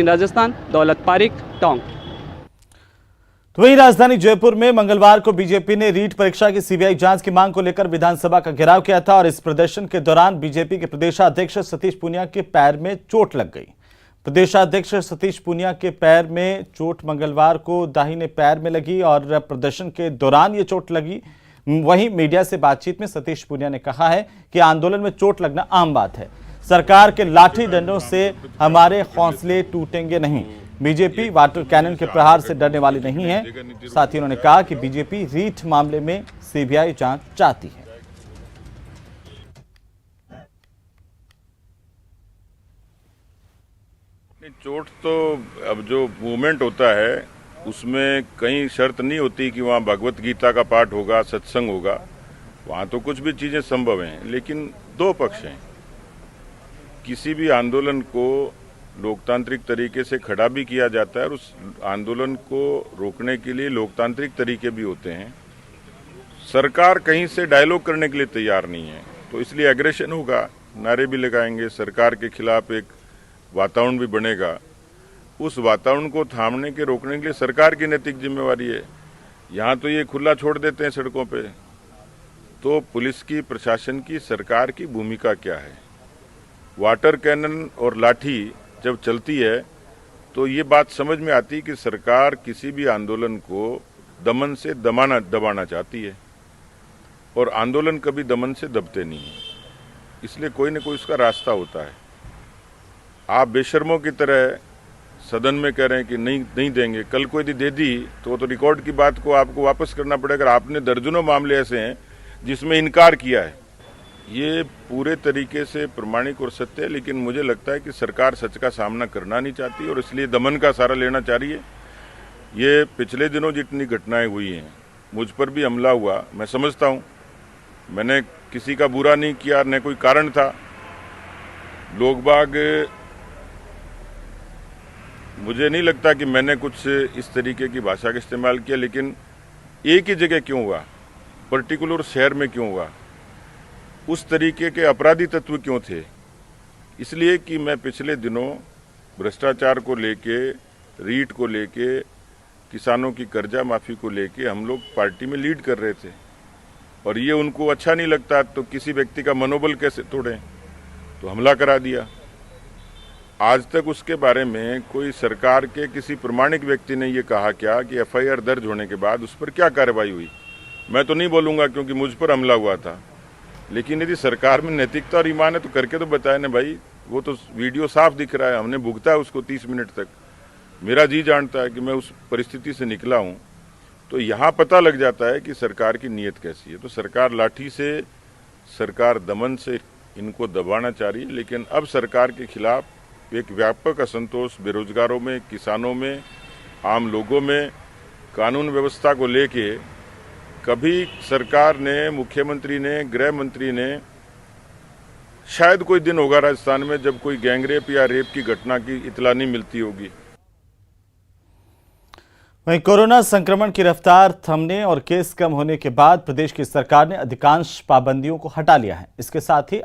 राजस्थान, दौलत पारिक, टोंक। तो वहीं राजधानी जयपुर में मंगलवार को बीजेपी ने रीट परीक्षा की सीबीआई जांच की मांग को लेकर विधानसभा का घेराव किया था और इस प्रदर्शन के दौरान बीजेपी के प्रदेशाध्यक्ष सतीश पूनिया के पैर में चोट लग गई। प्रदेशाध्यक्ष सतीश पूनिया के पैर में चोट मंगलवार को दाहिने पैर में लगी और प्रदर्शन के दौरान ये चोट लगी। वहीं मीडिया से बातचीत में सतीश पूनिया ने कहा है कि आंदोलन में चोट लगना आम बात है। सरकार के लाठी डंडों से हमारे हौसले टूटेंगे नहीं। बीजेपी वाटर कैनन के प्रहार से डरने वाली नहीं है। साथ ही उन्होंने कहा कि बीजेपी रीट मामले में सीबीआई जांच चाहती है। चोट तो अब जो मूवमेंट होता है उसमें कहीं शर्त नहीं होती कि वहाँ भगवत गीता का पाठ होगा, सत्संग होगा। वहाँ तो कुछ भी चीजें संभव हैं, लेकिन दो पक्ष हैं। किसी भी आंदोलन को लोकतांत्रिक तरीके से खड़ा भी किया जाता है और उस आंदोलन को रोकने के लिए लोकतांत्रिक तरीके भी होते हैं। सरकार कहीं से डायलॉग करने के लिए तैयार नहीं है, तो इसलिए एग्रेशन होगा, नारे भी लगाएंगे, सरकार के खिलाफ एक वातावरण भी बनेगा। उस वातावरण को थामने के रोकने के लिए सरकार की नैतिक जिम्मेवारी है। यहाँ तो ये खुला छोड़ देते हैं सड़कों पे, तो पुलिस की, प्रशासन की, सरकार की भूमिका क्या है? वाटर कैनन और लाठी जब चलती है तो ये बात समझ में आती है कि सरकार किसी भी आंदोलन को दमन से दबाना चाहती है और आंदोलन कभी दमन से दबते नहीं है। इसलिए कोई न कोई उसका रास्ता होता है। आप बेशर्मों की तरह सदन में कह रहे हैं कि नहीं देंगे, कल को यदि दे दी तो रिकॉर्ड की बात को आपको वापस करना पड़ेगा। आपने दर्जनों मामले ऐसे हैं जिसमें इनकार किया है। ये पूरे तरीके से प्रमाणिक और सत्य है, लेकिन मुझे लगता है कि सरकार सच का सामना करना नहीं चाहती और इसलिए दमन का सहारा लेना चाह रही है। ये पिछले दिनों जितनी घटनाएं हुई हैं, मुझ पर भी हमला हुआ, मैं समझता हूं, मैंने किसी का बुरा नहीं किया, न कोई कारण था। लोग बाग, मुझे नहीं लगता कि मैंने कुछ इस तरीके की भाषा का इस्तेमाल किया, लेकिन एक ही जगह क्यों हुआ, पर्टिकुलर शहर में क्यों हुआ, उस तरीके के अपराधी तत्व क्यों थे? इसलिए कि मैं पिछले दिनों भ्रष्टाचार को लेके, रीट को लेके, किसानों की कर्जा माफी को लेके हम लोग पार्टी में लीड कर रहे थे और ये उनको अच्छा नहीं लगता तो किसी व्यक्ति का मनोबल कैसे तोड़ें, तो हमला करा दिया। आज तक उसके बारे में कोई सरकार के किसी प्रमाणिक व्यक्ति ने ये कहा क्या कि एफआईआर दर्ज होने के बाद उस पर क्या कार्रवाई हुई? मैं तो नहीं बोलूंगा क्योंकि मुझ पर हमला हुआ था, लेकिन यदि सरकार में नैतिकता और ईमान है तो करके तो बताए ना भाई। वो तो वीडियो साफ दिख रहा है, हमने भुगता है उसको 30 मिनट तक। मेरा जी जानता है कि मैं उस परिस्थिति से निकला हूं, तो यहाँ पता लग जाता है कि सरकार की नीयत कैसी है। तो सरकार लाठी से, सरकार दमन से इनको दबाना चाह रही है, लेकिन अब सरकार के खिलाफ एक व्यापक असंतोष बेरोजगारों में, किसानों में, आम लोगों में, कानून व्यवस्था को लेके कभी सरकार ने, मुख्यमंत्री ने, गृह मंत्री ने, शायद कोई दिन होगा राजस्थान में जब कोई गैंगरेप या रेप की घटना की इतला नहीं मिलती होगी। वहीं कोरोना संक्रमण की रफ्तार थमने और केस कम होने के बाद प्रदेश की सरकार ने अधिकांश पाबंदियों को हटा लिया है। इसके साथ ही